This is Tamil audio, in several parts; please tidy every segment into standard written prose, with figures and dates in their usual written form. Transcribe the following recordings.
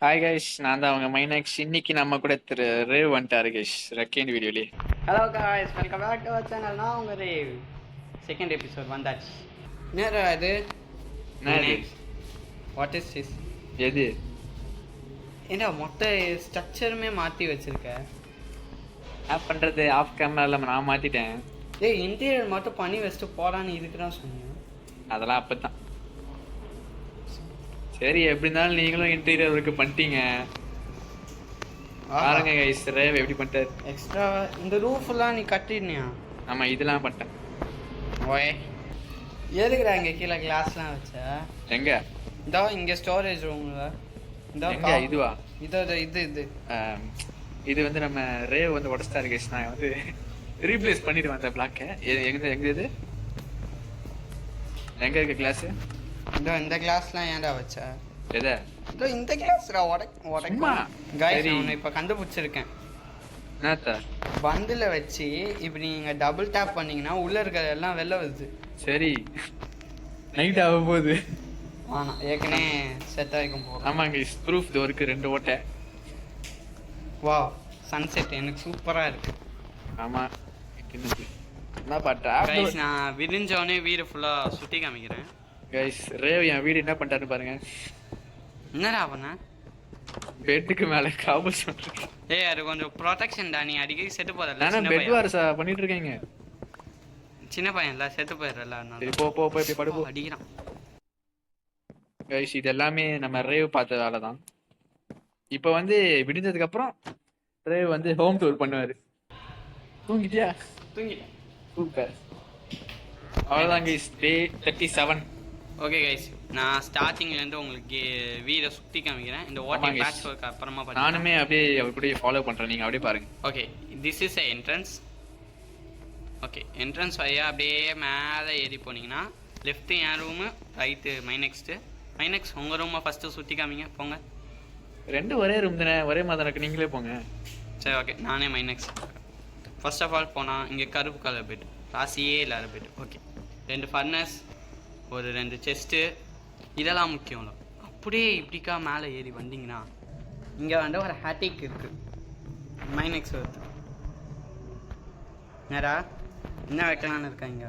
ஹாய் கைஸ், நான் தான் அவங்க மைனாக்ஸ். இன்னைக்கு நம்ம கூட திரு ரேவ் வந்துட்டாரு கைஸ், செகண்ட் வீடியோலயே. Hello guys, welcome back to our channel. நான் உங்கள் ரேவ். செகண்ட் எபிசோட் வந்தாச்சு. என்னடா இது? What is this? எது? ஏண்டா மொத்த ஸ்ட்ரக்சருமே மாற்றி வச்சிருக்க. ஆஃப் பண்ணுறது ஆஃப் கேமரா இல்லாமல் நான் மாற்றிட்டேன். ஏய், இன்டீரியர் மட்டும் பண்ணி வச்சுட்டு போடான்னு இதுக்கு தான் சொன்னேன். அதெல்லாம் அப்போ தான். சரி, எப்படி இருந்தாலும் நீங்களும் இன்டீரியர் ஒர்க்கு பண்ணிட்டீங்க. பாருங்க கைஸ், ரேவ் எப்படி பண்ணிட்டாரு. எக்ஸ்ட்ரா இந்த ரூஃபெல்லாம் நீ கட்டினியா? ஆமாம், இதெல்லாம் பண்ணிட்டேன். ஓய், எதுக்குடா இங்கே கீழே கிளாஸ்லாம் வச்ச? எங்க? இதோ இங்கே ஸ்டோரேஜ் ரூம்ல. எங்க? இதுவா? இது இது வந்து நம்ம ரேவ் வந்து உடச்சிட்டாரு கைஸ். நான் வந்து ரீப்ளேஸ் பண்ணிடுவேன் அந்த பிளாக்கை. எங்க இது? எங்க இருக்கு கிளாஸு? இந்த கிளாஸ்லாம் ஏன்டா வச்ச? எதை? இந்த கிளாஸ்டா உடைக்குமா? கைஸ், நான் இப்போ கண்டுபிடிச்சிருக்கேன். என்னத்த? பண்டில் வச்சு இப்படி நீங்கள் டபுள் டேப் பண்ணீங்கன்னா உள்ளே இருக்கிற எல்லாம் வெளில வருது. சரி, நைட் ஆக போகுது. ஆனால் ஏற்கனவே செட் ஆகிக்கும் போகிறோம். ஆமாங்க, ப்ரூஃப் டோருக்கு 2 ஓட்டை. வா, சன்செட் எனக்கு சூப்பராக இருக்கு. ஆமாம், என்ன பாட்டா கைஸ், நான் விரிஞ்சோடனே வீடு ஃபுல்லாக சுற்றி காமிக்கிறேன். கைஸ், ரேவ் என் வீடு என்ன பண்ணிட்டாருன்னு பாருங்க. என்னடா பண்ண? பெட்டுக்கு மேலே காபல் சொல்லிருக்கு. ஏய், அது கொஞ்சம் ப்ரொடெக்ஷன் தான். நீ அடிக்கடி செத்து போறல. நான் பெட் வார்ஸா பண்ணிட்டு இருக்கேங்க. சின்ன பையன்ல செத்து போயிடுறல. சரி, போ போய் படுப்போ. அடிக்கிறான். கைஸ், இது எல்லாமே நம்ம ரேவ் பார்த்த வேலை தான். இப்போ வந்து விடிஞ்சதுக்கு அப்புறம் ரேவ் வந்து ஹோம் டூர் பண்ணுவாரு. தூங்கிட்டியா? தூங்கிட்டேன். சூப்பர். அவ்வளோதான் கைஸ், டே 37. ஓகே கைஸ், நான் ஸ்டார்டிங்லேருந்து உங்களுக்கு வீடை சுற்றி காமிக்கிறேன். இந்த வாட்டர் பேட்ச் ஒர்க் அப்புறமா பார்த்து நானுமே அப்படியே அவர் கூட ஃபாலோ பண்ணுறேன். நீங்கள் அப்படியே பாருங்க. Okay, this is a entrance. Okay, entrance வழியாக அப்படியே மேலே ஏறி போனீங்கன்னா லெஃப்ட்டு என் ரூமு, ரைட்டு மைனெக்ஸ் உங்கள் ரூமை ஃபஸ்ட்டு சுற்றி காமிங்க. போங்க. 2 ஒரே ரூம் தானே, ஒரே மாதிரி இருக்கு. நீங்களே போங்க. சரி, ஓகே, நானே மைனெக்ஸ். ஃபர்ஸ்ட் ஆஃப் ஆல் போனால் இங்கே கருப்பு கலர் பெட், ராசியே இல்லாத பெட். ஓகே, 2 ஃபர்னஸ், ஒரு 2 செஸ்ட்டு, இதெல்லாம் முக்கியம். அப்படியே இப்படிக்கா மேலே ஏறி வந்தீங்கன்னா இங்கே வந்து ஒரு ஹேட்டிக் இருக்குது. மைனெக்ஸ் வருது. நேரா என்ன வைக்கலான்னு இருக்காங்க?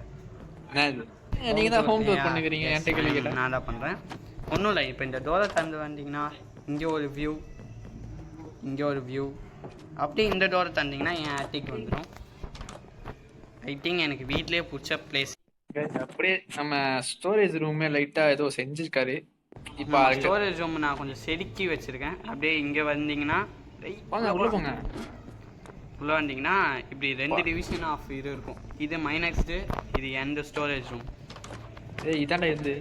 நீங்கள் தான் ஹோம் டூர் பண்ணுகிறீங்க, என்கிட்ட கேள்வி. நான் தான் பண்ணுறேன். ஒன்றும் இல்லை. இப்போ இந்த டோரை திறந்து வந்தீங்கன்னா இங்கே ஒரு வியூ, இங்கே ஒரு வியூ. அப்படியே இந்த டோரை தந்தீங்கன்னா என் ஹேட்டிக் வந்துடும். ஐ திங்க் எனக்கு வீட்லேயே பிடிச்ச பிளேஸ். அப்படியே நம்ம ஸ்டோரேஜ் ரூமே லைட்டாக ஏதோ செஞ்சிருக்காரு. இப்போ ஸ்டோரேஜ் ரூம் நான் கொஞ்சம் செதுக்கி வச்சுருக்கேன். அப்படியே இங்கே வந்தீங்கன்னா உள்ள போங்க. உள்ளே வந்தீங்கன்னா இப்படி 2 டிவிஷன் ஆஃப் இது இருக்கும். இது மைனெக்ஸ்டு, இது எந்த ஸ்டோரேஜ் ரூம். இதாண்டா எந்த?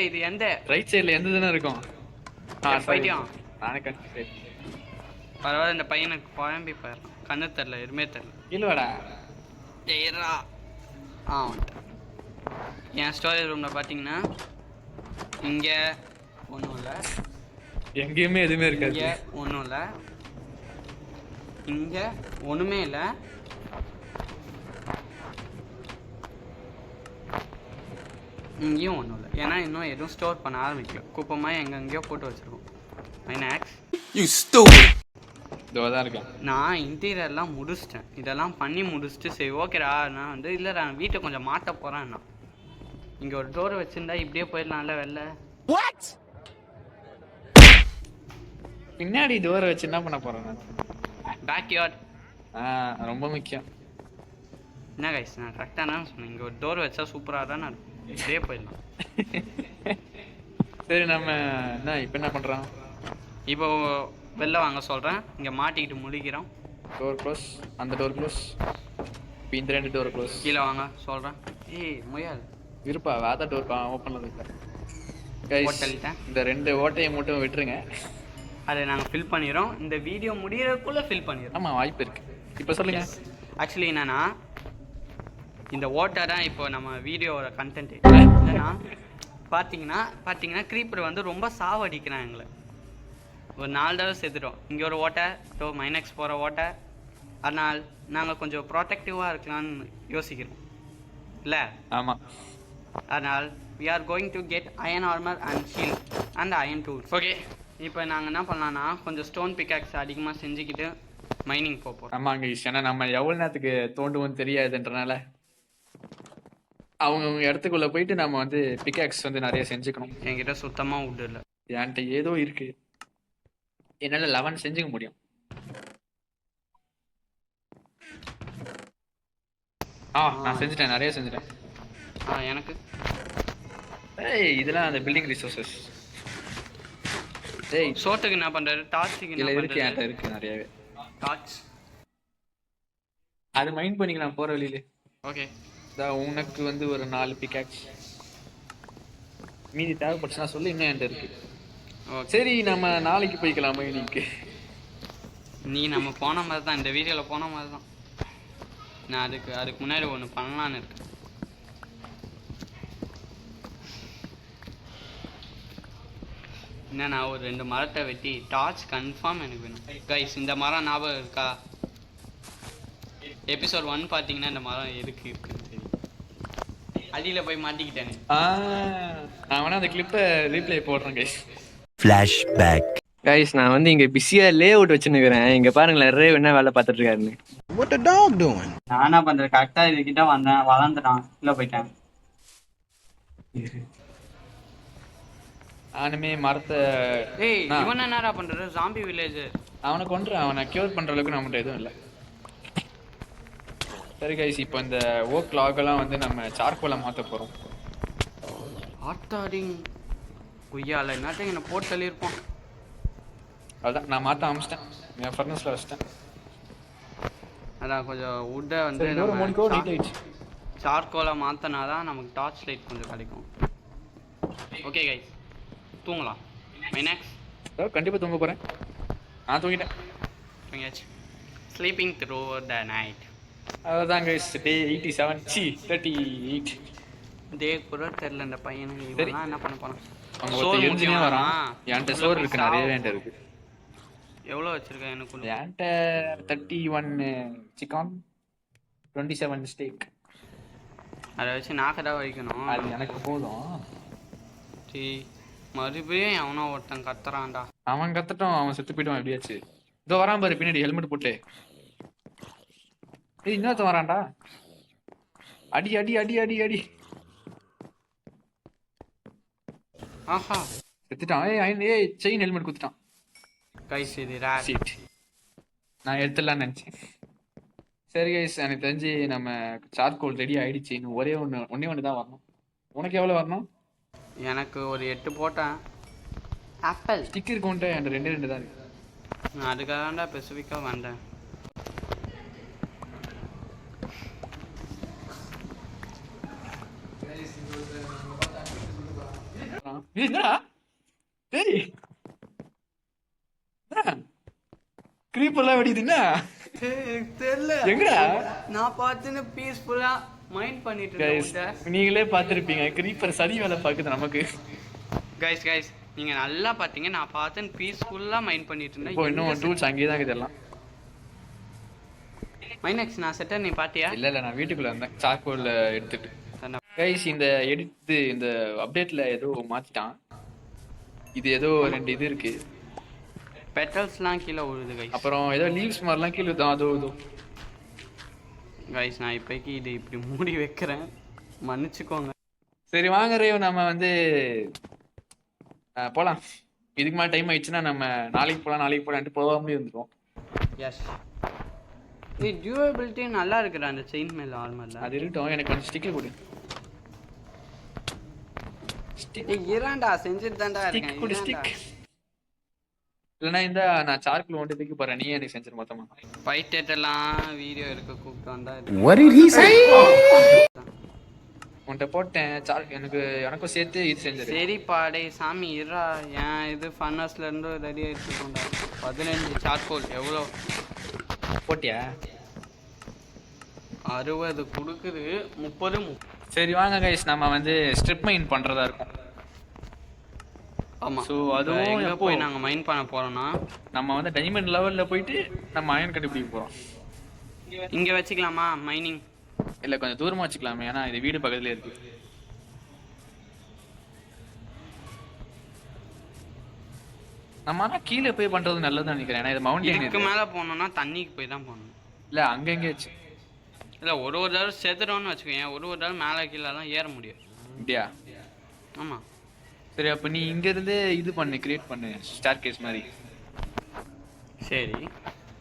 இது எந்த ரைட் சைடில் எந்த தானே இருக்கும்? பைத்தியம், நானே கண்டு. பரவாயில்ல, இந்த பையனுக்கு குழம்பி போயிடலாம். கண்ணு தெரில, எதுவுமே தெரில. இல்லைவாடா ஏறா. என் ஸ்டோரேஜ் ரூமில் பார்த்தீங்கன்னா இங்கே ஒன்றும் இல்லை, எங்கேயுமே எதுவுமே இருக்காது. இங்கே ஒன்றும் இல்லை, இங்கே ஒன்றுமே இல்லை, இங்கேயும் ஒன்றும் இல்லை. ஏன்னா இன்னும் எதுவும் ஸ்டோர் பண்ண ஆரம்பிக்கல. குப்பமாக எங்கெங்கேயோ போட்டு வச்சுருக்கோம். மைனாக்ஸ், இதோ தான் இருக்கேன். நான் இன்டீரியர்லாம் முடிச்சிட்டேன். இதெல்லாம் பண்ணி முடிச்சுட்டு சரி ஓகேடா, நான் வந்து இல்லை, நான் வீட்டை கொஞ்சம் மாட்ட போகிறேன்னா இங்கே ஒரு டோரை வச்சுருந்தா இப்படியே போயிடலாம்ல வெளில. பின்னாடி டோரை வச்சு என்ன பண்ண போகிறேன் நான்? பேக் யார்ட் ரொம்ப முக்கியம். என்ன கைஸ், நான் கரெக்டாக தான் சொன்னேன். இங்கே ஒரு டோர் வச்சா சூப்பராக தான் இருக்கும். இப்படியே போயிடலாம். சரி, நம்ம இப்போ என்ன பண்ணுறோம்? இப்போ வெளில வாங்க சொல்கிறேன். இங்கே மாட்டிக்கிட்டு முழிக்கிறோம். டோர் க்ளோஸ், அந்த டோர் க்ளோஸ், இப்போ இந்த 2 டோர் க்ளோஸ். கீழே வாங்க சொல்கிறேன். முயல் இருப்பா, வேத டோர் ஓப்பனில் இருக்கா? இந்த 2 ஓட்டையை மட்டும் விட்டுருங்க. அதை நாங்கள் ஃபில் பண்ணிடுறோம். இந்த வீடியோ முடியறதுக்குள்ளே ஃபில் பண்ணிடுறோம். ஆமாம், வாய்ப்பு இருக்குது. இப்போ சொல்லுங்கள். ஆக்சுவலி என்னன்னா, இந்த ஓட்டை தான் இப்போ நம்ம வீடியோவோட கண்டென்ட். என்னன்னா பார்த்தீங்கன்னா க்ரீப்பர் வந்து ரொம்ப சாவடிக்கிறான் எங்களை. ஒரு 4 தடவை சேர்த்துட்டோம். இங்கே ஒரு ஓட்டை, மைனெக்ஸ் போகிற ஓட்டை. அதனால் நாங்கள் கொஞ்சம் ப்ரொடெக்டிவாக இருக்கலாம்னு யோசிக்கிறோம் இல்லை? ஆமாம். அதனால் we are going to get iron armor and shield and iron tools. Okay, இப்போ நாங்கள் என்ன பண்ணலாம்னா கொஞ்சம் ஸ்டோன் பிக்காக்ஸ் அதிகமாக செஞ்சுக்கிட்டு மைனிங் போகிறோம். ஆமாங்க கைஸ், ஏன்னா நம்ம எவ்வளோ நேரத்துக்கு தோண்டுவோம்னு தெரியாதுன்றனால அவங்க இடத்துக்குள்ள போயிட்டு நம்ம வந்து பிக்காக்ஸ் வந்து நிறைய செஞ்சுக்கணும். என்கிட்ட சுத்தமாக வுட் இல்லை. என்கிட்ட ஏதோ இருக்கு, என்னால 11 செஞ்சுக்க முடியும். நான் செஞ்சுட்டேன், நிறைய செஞ்சுட்டேன். எனக்கு இதெல்லாம் அந்த பில்டிங் ரிசோர்சஸ். சோத்துக்கு என்ன பண்றாரு? டார்ச்சுக்கு என்ன இருக்கு, என்கிட்ட இருக்கு நிறையவே டார்ச். அது மைண்ட் பண்ணிக்கலாம் போற வழியில. ஓகே, உனக்கு வந்து ஒரு 4 பிக்காக்ஸ் மீதி தேவைப்பட்டுச்சுன்னா சொல்லு, இன்னும் என்கிட்ட இருக்கு. சரி, நம்ம நாளைக்கு போய்க்கலாம் மைனிங்க்கு. நீ நம்ம போன மாதிரி தான், இந்த வீடியோவில் போன மாதிரி தான். நான் அதுக்கு முன்னாடி ஒன்று பண்ணலான்னு இருக்கேன். என்னன்னா ஒரு 2 மரத்தை வெட்டி டார்ச் கன்ஃபார்ம் எனக்கு வேணும் கைஸ். இந்த மரம் ஞாபகம் இருக்கா? எபிசோட் 1 பார்த்தீங்கன்னா இந்த மரம் எதுக்கு இருக்குன்னு தெரியும். அடியில் போய் மாட்டிக்கிட்டேன். நான் வேணா அந்த கிளிப்பை ரீப்ளே போடுறேன் கைஸ். ஃபிளாஷ்பேக். கைஸ், நான் வந்து இங்க பிஸியா லே அவுட் வச்சுன்னுக்கிறேன். இங்க பாருங்களேன், ரே என்ன வேலை பார்த்துட்டு இருக்காருன்னு. What the dog doing? நான் என்ன பண்றேன், கரெக்டா இதுகிட்ட வந்தேன், வளர்ந்துட்டான், உள்ள போயிட்டேன். நானுமே மரத்தை இவன் என்னடா பண்றது? Zombie village. அவனை கொண்டுறேன், அவனை கியூர் பண்ற அளவுக்கு நம்மகிட்ட எதுவும் இல்லை. சரி கைஸ், இப்போ இந்த ஓக் லாகெல்லாம் வந்து நம்ம சார்கோலை மாற்ற போறோம். ஆட்டாடிங் குய்யால என்னத்தையும் என்ன போட்டு தள்ளியிருப்போம். அதான் நான் மாற்ற ஆரம்பிச்சிட்டேன், என் ஃபர்னஸில் வச்சிட்டேன். அதான் கொஞ்சம் வுட்டை வந்து சார்கோலை மாற்றினா தான் நமக்கு டார்ச் லைட் கொஞ்சம் கிடைக்கும். ஓகே கைஸ், தூங்கலாம். மைனக்ஸ் கண்டிப்பாக தூங்க போகிறேன். நான் தூங்கிட்டேன். தூங்கியாச்சு. Sleeping through the night. அதுதான் கைஸ், டே 38 டே கூட தெரியல இந்த பையனுக்கு. இதெல்லாம் என்ன பண்ண போகிறான்? சோறு எரிஞ்சுனே வரான். என்கிட்ட சோறு இருக்கு, நிறையவே என்கிட்ட இருக்கு. எவ்வளோ வச்சிருக்கேன்? எனக்கு என்கிட்ட 31 சிக்கன், 27 ஸ்டேக். அதை வச்சு நாக்கடா வைக்கணும். அது எனக்கு போதும். மறுபடியும் அவனோ ஒருத்தன் கத்துறான்டா. அவன் கத்துட்டோம், அவன் செத்து போயிட்டான். எப்படியாச்சு இதோ வரான் பாரு பின்னாடி ஹெல்மெட் போட்டு. இன்னொருத்தன் வரான்டா. அடி அடி அடி அடி அடி. ஆஹா, செத்துட்டான். Chain helmet குத்துட்டான். கைஸ் இது ராசிட். நான் எடுத்துடலான்னு நினைச்சேன். சரி கைஸ், எனக்கு தெரிஞ்சு நம்ம சார்கோல் ரெடி ஆயிடுச்சு. இன்னும் ஒன்னே தான் வரணும். உனக்கு எவ்வளோ வரணும்? எனக்கு ஒரு 8 போட்டேன். ஆப்பிள் ஸ்டிக் இருக்கும்ட்டு என்கிட்ட 2 தான் இருக்கு. நான் அதுக்காக தான்டா ஸ்பெசிஃபிக்காக வந்தேன். கிரீப்பர்லாம் வெடிக்குதுன்னா தெரியல. எங்கடா நான் பார்த்துன்னு பீஸ்ஃபுல்லா மைண்ட் பண்ணிட்டு இருக்கேன். நீங்களே பார்த்துருப்பீங்க, கிரீப்பர் சரி வேலை பார்க்குது நமக்கு. கைஸ் நீங்க நல்லா பாத்தீங்க, நான் பார்த்தேன் பீஸ்ஃபுல்லா மைண்ட் பண்ணிட்டு இருந்தேன். இப்போ இன்னும் டூல்ஸ் அங்கேயே தான் இதெல்லாம். மைனக்ஸ் நான் செட்டர் நீ பாத்தியா? இல்ல நான் வீட்டுக்குள்ள வந்தேன் சார்கோல் எடுத்துட்டு. கைஸ், இந்த இந்த அப்டேட்ல ஏதோ மாத்திட்டான். இது ஏதோ 2 இது இருக்கு. பெட்டல்ஸ்லாம் கீழே விழுது கைஸ். அப்புறம் ஏதோ லீவ்ஸ் மாதிரிலாம் கீழே தான். அதோ கைஸ், நான் இப்போக்கி இது இப்படி மூடி வைக்கிறேன், மன்னிச்சுக்கோங்க. சரி வாங்க ரேவ், நம்ம வந்து போகலாம். இதுக்கு மேலே டைம் ஆயிடுச்சுன்னா நம்ம நாளைக்கு போகலான்ட்டு போகாமலே இருந்துருவோம். எஸ், டியூரபிலிட்டி நல்லா இருக்குடா அந்த செயின் மேல ஆர்மர்ல. அது இருக்கட்டும், எனக்கு கொஞ்சம் ஸ்டிக்கர் கொடு. இராண்டா செஞ்சுட்டு தான்டா இருக்கேன். கொடு ஸ்டிக். இல்லைன்னா நான் சார்கோல் ஒன்று தூக்கி போறேன், நீ எனக்கு செஞ்சிரு மொத்தமா. ஃபைட் எல்லாம் வீடியோ எடுக்க கூப்பிட்டு வந்தா. What did he say? உன்கிட்ட போட்டேன் எனக்கும் சேர்த்து இது செஞ்சிரு. சரி பாடே சாமி இருடா. ஏன் இது ஃபன்னஸ்ல இருந்து ரெடி ஆயிடுச்சுடா. 15 சார்கோல் எவ்வளோ போட்டியா? 60 கொடுக்குது, 30. சரி வாங்க கைஸ், நம்ம வந்து ஸ்ட்ரிப் மைன் பண்றதா இருக்கும். ஆமா, சோ அதுவும் எங்க போய் நாங்க மைன் பண்ண போறோம்னா, நம்ம வந்து டைமண்ட் லெவல்ல போயிட்டு நம்ம அயன் கண்டுபிடிக்க போறோம். இங்க வச்சுக்கலாமா மைனிங்? இல்ல கொஞ்சம் தூரமா வச்சுக்கலாமே, ஏன்னா இது வீடு பக்கத்துலயே இருக்கு. நம்ம ஆனா கீழே போய் பண்றது நல்லதுன்னு நினைக்கிறேன். ஏன்னா இது மவுண்டைன் இதுக்கு இது. மேலே போனோம்னா தண்ணிக்கு போய் தான் போகணும். இல்ல அங்க எங்கேயாச்சு இல்லை ஒரு தடவை செதுறோன்னு வச்சுக்கோங்க, ஒரு தடவை மேலே கீழே தான் ஏற முடியும். இப்படியா? ஆமாம். சரி அப்ப நீ இங்க இருந்து இது பண்ணு, கிரியேட் பண்ணு ஸ்டார் கேஸ் மாதிரி. சரி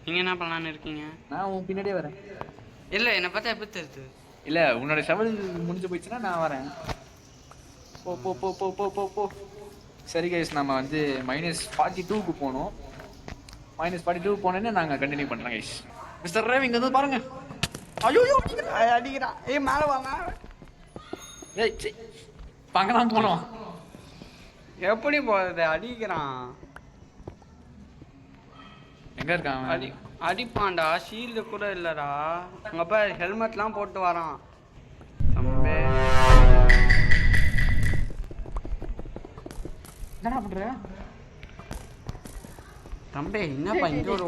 நீங்கள் என்ன பண்ணலான்னு இருக்கீங்க? நான் உன் பின்னாடியே வரேன். இல்லை என்னை பார்த்தா எப்படி தெரியுது? இல்ல உன்னோட செவல் முடிஞ்சு போயிடுச்சுன்னா நான் வரேன். போ போ போ போ போ போ போ. சரி கைஸ், நம்ம வந்து -42க்கு போனோம். -42 போனேன்னு நாங்க கண்டினியூ பண்றோம் கைஸ். மிஸ்டர் ரேவ் இங்க வந்து பாருங்க. ஐயோ அடிக்கிறான். ஏய் மேலே வாங்க. ஏய் சீ. பங்கலாம் போனோம். எப்படி போகிறது? அடிக்கிறான். எங்க இருக்கான் அடி அடிப்பான்டா. ஷீல்டு கூட இல்லைடா. அங்கே போய் ஹெல்மெட்லாம் போட்டு வரான். தம்பி என்னடா பண்ற? தம்பி என்னப்பா இங்கே ஒரு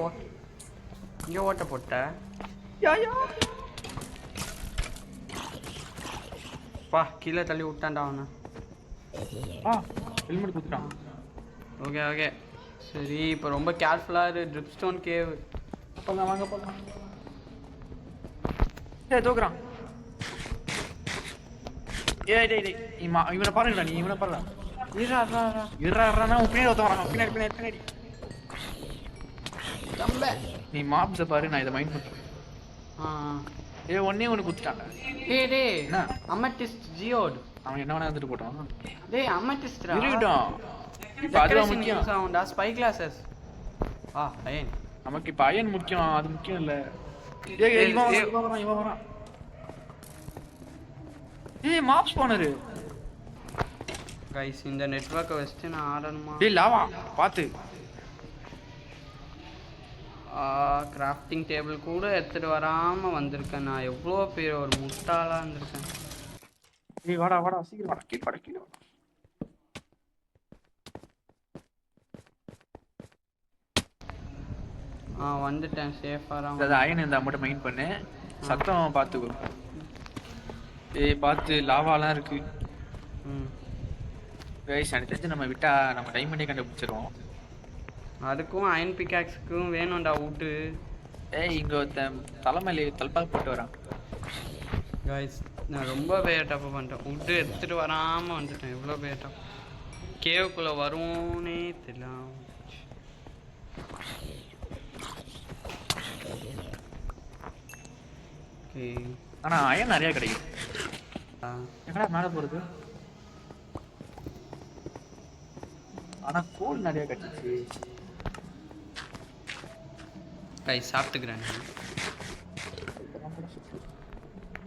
இங்கே ஓட்ட போட்ட? பா கீழே தள்ளி விட்டான்டா அவனை. ஹெல்மெட் குத்துட்டான். ஓகே ஓகே சரி, இப்போ ரொம்ப கேர்ஃபுல்லாக இரு. ட்ரிப்ஸ்டோன் கேவ். போங்க வாங்க போலாம். ஏய் தோக்குறான். ஏய் டேய் டேய் இவனை பாருங்கடா, நீ இவனை பாருடா. இருடா உன் பின்னாடி ஒருத்தன் வரான். பின்னாடி தம்பே நீ மாப்ஸை பாரு, நான் இதை மைண்ட் பண்றேன். ஏய் ஒன்னே ஒன்று குத்துட்டான்டா. டேய் என்ன? அமெட்டிஸ்ட் ஜியோட். அவன் என்ன வேணா வந்துட்டு போட்டான். டேய் அமெட்டிஸ்ட்ரா. இருக்கட்டும். இப்போ அதுதான் முக்கியம். சவுண்டா ஸ்பை கிளாसेस. அயன். நமக்கு இப்போ அயன் முக்கியம், அது முக்கியம் இல்ல. ஏய் இவன் வரான். ஏய் மாப்ஸ் போனரு. கைஸ் இந்த நெட்வொர்க்கை வச்சுட்டு நான் ஆடணுமா? டேய் லாவா பாத்து. கிராஃப்டிங் டேபிள் கூட எடுத்துட்டு வராமல் வந்திருக்கேன். நான் எவ்வளோ பேர் ஒரு முட்டாளாக இருந்திருக்கேன். ஏய் வாடா சீக்கிரம் வாடா, கீழே வாடா. வந்துட்டேன் சேஃபாக. அது அயன் இருந்தா மட்டும் மைண்ட் பண்ணு. சத்தம் பார்த்துக்கோ. ஏய் பார்த்து லாவாலாம் இருக்கு. கைஸ் எனக்கு தெரிஞ்சு நம்ம விட்டா நம்ம டைமண்டே கண்டுபிடிச்சிருவோம். அதுக்கும் அயன் பிக்காக்ஸுக்கும் வேணும்டா விட்டு. ஏய் இங்க ஒருத்தன் தலைமையில தல்பா போட்டு வரான். கைஸ் நான் ரொம்ப டஃப் பண்ணிட்டேன். விட்டு எடுத்துட்டு வராமல் வந்துட்டேன். எவ்வளோ டஃப். கேவுக்குள்ளே வருவோன்னே தெரியல. ஓகே ஆனா அயன் நிறைய கிடைக்கும். எங்கடா மேலே போறது? ஆனா கோல் நிறைய கிடைச்சிச்சு. கைஸ் சாப்பிட்டுக்கிறேன்.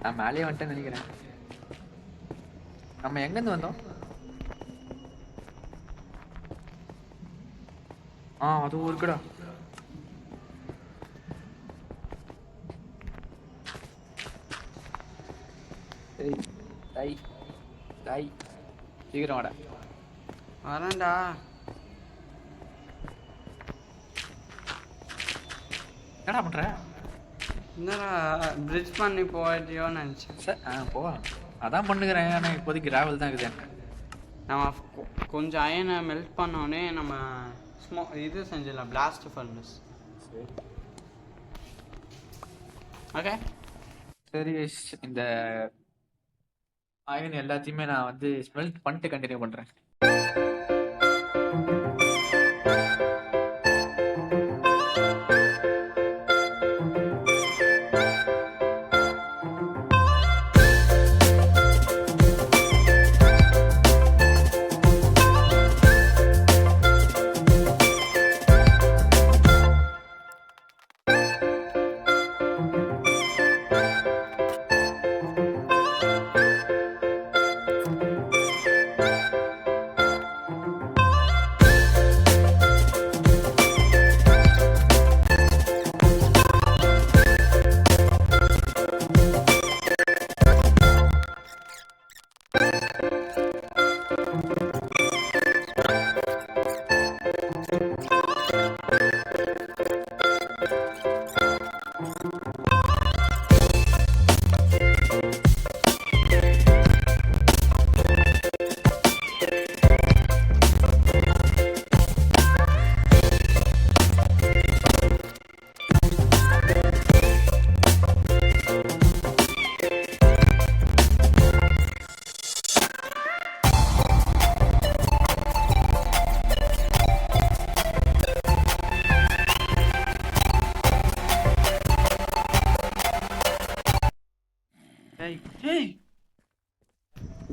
நான் மேலேயே வந்துட்டேன்னு நினைக்கிறேன். நம்ம எங்கேருந்து வந்தோம்? அதுவும் இருக்குடா. டாய் சீக்கிரம் வாடா. வரேன்டா. என்னடா பண்ற? என்னடா பிரிட்ஜ் பண்ணி போயிட்டியோன்னு நினச்சேன். சார் போவா அதான் பண்ணுகிறேன். ஆனால் இப்போதைக்கு கிராவல் தான் இருக்குது எனக்கு. நம்ம கொஞ்சம் அயனை மெல்ட் பண்ணோடனே நம்ம இது செஞ்சிடலாம், பிளாஸ்ட் ஃபர்னஸ். ஓகே சரி இந்த அயன் எல்லாத்தையுமே நான் வந்து ஸ்மெல்ட் பண்ணிட்டு கண்டினியூ பண்ணுறேன்.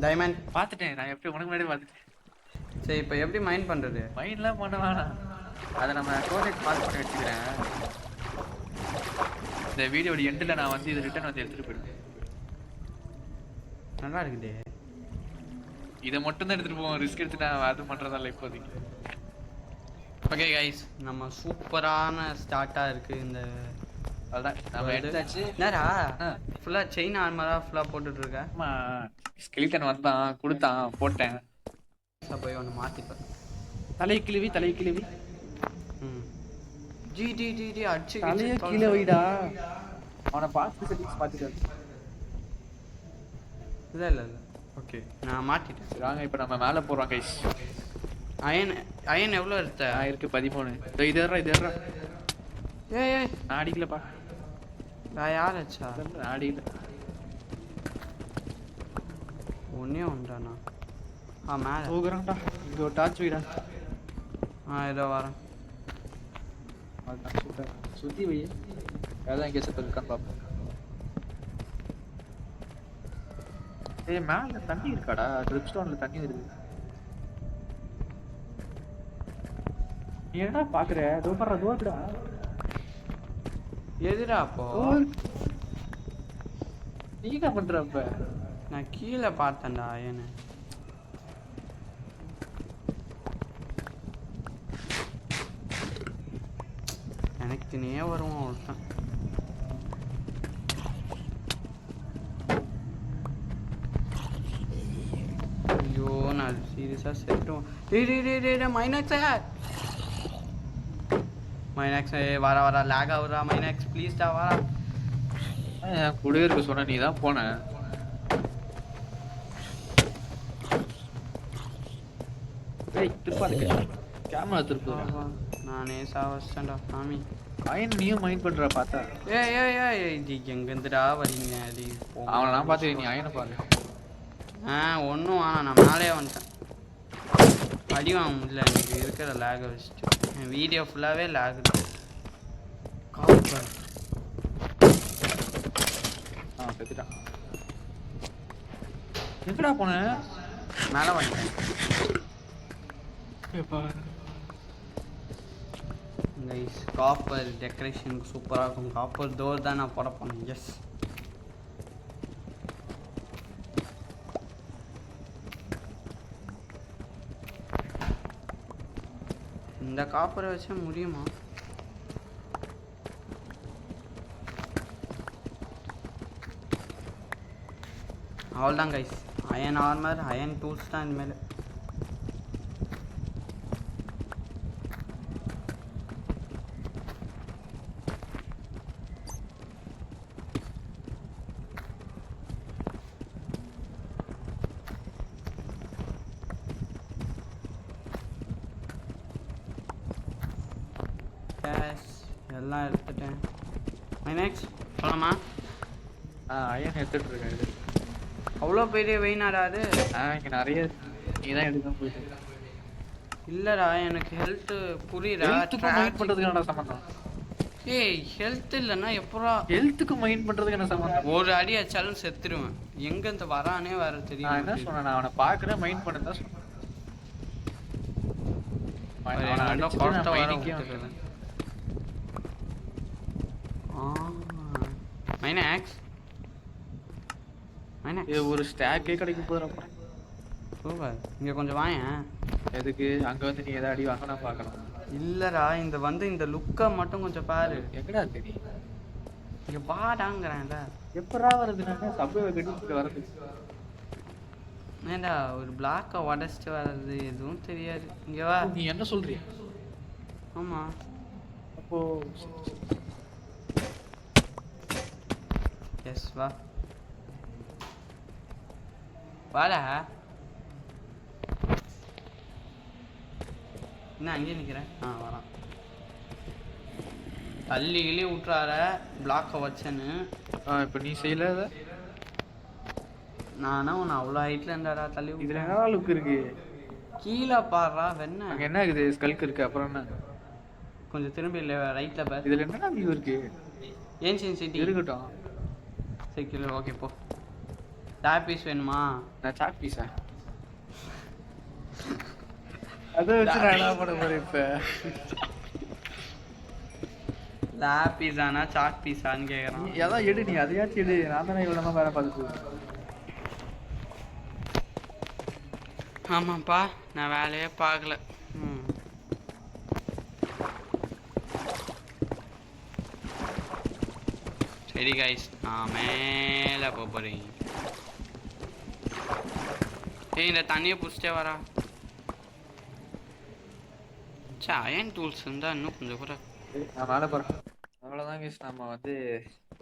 டைமண்ட். பார்த்துட்டேன் நான் எப்படி உனக்கு முன்னாடி பார்த்துட்டேன். சரி இப்போ எப்படி மைண்ட் பண்ணுறது? மைண்ட்லாம் பண்ண வேணாம், அதை நம்ம டோனேட் மார்க் பண்ணி வச்சுக்கிறேன். இந்த வீடியோட எண்டில் நான் வந்து இது ரிட்டர்ன் வந்து எடுத்துகிட்டு போயிடுவேன். நல்லா இருக்குதே. இதை மட்டும் தான் எடுத்துகிட்டு போவோம், ரிஸ்க் எடுத்து நான் அது பண்ணுறதால இப்போதைக்கு. ஓகே கைஸ், நம்ம சூப்பரான ஸ்டார்ட்டாக இருக்குது இந்த. அதுதான் நம்ம எடுத்தாச்சு. என்னடா ஃபுல்லாக செயின் ஆர்மராக ஃபுல்லாக போட்டுட்ருக்க? ஆமாம், ஸ்கெலிட்டன் வந்தான் கொடுத்தான் போட்டேன். போய் ஒன்று மாற்றிப்பேன். தலையை கிழிவி ம் ஜி டி டி டி அடிச்சு தலையை கீழே வைடா. அவனை பார்த்து செட்டிங்ஸ் பார்த்துட்டு இல்லை இல்லை இல்லை. ஓகே நான் மாற்றிட்டேன். சரி வாங்க இப்போ நம்ம மேலே போகிறோம் கைஸ். அயன் எவ்வளோ எடுத்த? இருக்கு 13. இது ஏய் நான் அடிக்கலப்பா. நான் யார் ஆச்சா? நான் அடிக்கல. ஒன்றே ஒன்றாண்ணா. மேலே போகிறான்டா. இங்கே ஒரு டார்ச் வைடா. இதோ வரேன். சுற்றி வை, ஏதாவது இங்கே செத்து இருக்கான்னு பார்ப்போம். ஏய் மேலே தண்ணி இருக்காடா, ட்ரிப் ஸ்டோனில் தண்ணி வருது. நீ என்னடா பார்க்குற? தோப்படுறா. எதுடா அப்போ? நீ என்ன பண்ணுற? அப்போ நான் கீழே பார்த்தேன்டா அயனு. எனக்கு நீ வருவான் ஒருத்தன். ஐயோ நான் சீரியஸாக செட்டுவோம். மைனாக்ஸ் வர லேக் ஆகுறா. மைனாக்ஸ் ப்ளீஸ்டா வரா. என் கூடவே இருக்க சொன்ன, நீ தான் போன. கேமரா திருப்பு. நானே சாவச்சிட்டேன்டா சாமி. அயன் நீயும் மைண்ட் பண்ற பார்த்தா. எங்கேருந்துடா வரீங்க? அது அவனை நான் பார்த்து நீ அயனை பாரு. ஒன்றும் வேணாம், நான் மேலே வந்துட்டேன். அடி வாங்க முடியல எனக்கு இருக்கிற லேகை வச்சுட்டு. என் வீடியோ ஃபுல்லாகவே லேக். காப்பர் செத்துட்டான். எங்கடா போன? மேலே வந்துட்டேன். கைஸ் காப்பர் டெக்கரேஷனுக்கு சூப்பராக இருக்கும். காப்பர் டோர் தான் நான் போட போனேன். எஸ் இந்த காப்பரை வச்சா முடியுமா? அவ்வளோதான் guys. Iron armour, iron tools தான் இனிமேல். எல்லாம் எடுத்துட்டேன். மைனேக்ஸ் போலாமா? அயன் எடுத்துட்டு இருக்கேன். அவ்வளோ பெரிய வெயினாடா அது? இங்கே நிறைய நீ தான் எடுக்க போயிட்டு. இல்லைடா எனக்கு ஹெல்த்து புரியுதா? மைண்ட் பண்ணுறதுக்கு என்ன சம்மந்தம்? ஏய் ஹெல்த் இல்லைன்னா எப்போ ஹெல்த்துக்கு மைண்ட் பண்ணுறதுக்கு என்ன சம்மந்தம்? ஒரு அடி அடிச்சாலும் செத்துருவேன். எங்கேருந்து வரானே வர தெரியும். நான் என்ன சொன்னேன்? நான் அவனை பார்க்குறேன், மைண்ட் பண்ண தான் சொன்னேன். மைனாக்ஸ் ஒரு ஸ்டாக்கே கிடைக்க போகிறப்ப சூப்பர். இங்கே கொஞ்சம் வாயேன். எதுக்கு? அங்கே வந்து நீ எதாவது அடி வாங்க நான் பார்க்கணும். இல்லைடா இந்த வந்து இந்த லுக்கை மட்டும் கொஞ்சம் பாரு. எங்கடா தெரியும்? இங்கே பாடாங்கிறேன்ல. எப்படா வருது? நான் சப்வே கட்டிட்டு வரது. ஏண்டா ஒரு பிளாக்கை உடச்சிட்டு வர்றது எதுவும் தெரியாது. இங்கே வா. நீ என்ன சொல்றிய? ஆமாம். அப்போ எஸ் வா வாடா. என்ன அங்கேயே நிற்கிறேன்? வரான். தள்ளி கிளி விட்றார பிளாக்கை வச்சேன்னு. இப்போ நீ செய்யல அதை? நானும் உன்னை அவ்வளோ ஹைட்டில் இருந்தாடா தள்ளி. இதில் என்ன லுக் இருக்கு? கீழே பாடுறா வெண்ண. அங்கே என்ன இருக்குது? ஸ்கல்க் இருக்கு. அப்புறம் என்ன? கொஞ்சம் திரும்பி இல்லை ரைட்டில் பாரு. இதில் என்னடா வியூ இருக்கு? ஏன்ஷியன் சிட்டி இருக்கட்டும். சரி கீழே. ஓகே போ. லாபிஸ் வேணுமா? நான் சாக் பீஸா அதை வச்சு நான் என்ன பண்ண போறேன் இப்ப? லாபிஸானா சாக் பீஸான்னு கேக்குறான். அதான் எடு, நீ அதையாச்சும் எடு. நான் தானே இவ்வளோ தான் வேலை பார்த்துட்டு. ஆமாப்பா, நான் வேலையே பார்க்கல. சரி கைஸ், நான் மேலே போகிறேன். ஏய், இந்த தண்ணியை பிடிச்சிட்டே வரா. சே, அயன் டூல்ஸ் இருந்தால் இன்னும் கொஞ்சம் கூட. நான் மேலே போகிறேன். அவ்வளோதான் கைஸ், நம்ம வந்து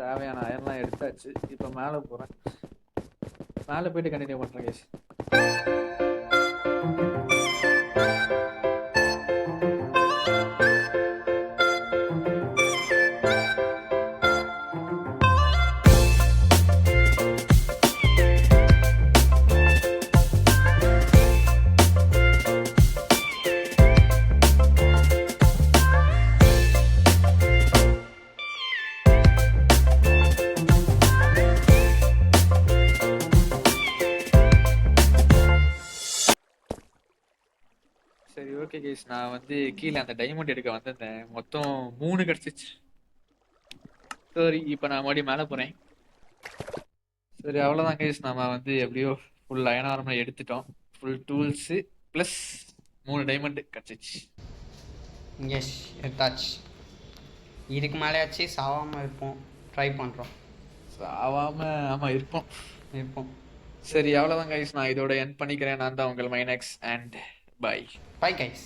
தேவையான அயன்லாம் எடுத்தாச்சு. இப்போ மேலே போகிறேன். மேலே போயிட்டு கண்டினியூ பண்ணுறேன் கைஸ். சரி, ஓகே கைஸ், நான் வந்து கீழே அந்த டைமண்ட் எடுக்க வந்திருந்தேன். மொத்தம் 3 கிடச்சிச்சு. சரி, இப்போ நான் மறுபடியும் மேலே போகிறேன். சரி, அவ்வளோதான் கைஸ், நம்ம வந்து எப்படியோ ஃபுல் அயன் ஆர்மர் எடுத்துட்டோம். ஃபுல் டூல்ஸு ப்ளஸ் 3 டைமண்ட் கிடச்சிச்சு. எஸ், எடுத்தாச்சு. இதுக்கு மேலேயாச்சு சாவாமல் இருப்போம். ட்ரை பண்ணுறோம். சாவாமல் ஆமாம் இருப்போம். இருப்போம். சரி, அவ்வளோதான் கைஸ், நான் இதோட எண்ட் பண்ணிக்கிறேன். நான் தான் உங்கள் மைனக்ஸ் அண்ட் பை. Bye guys.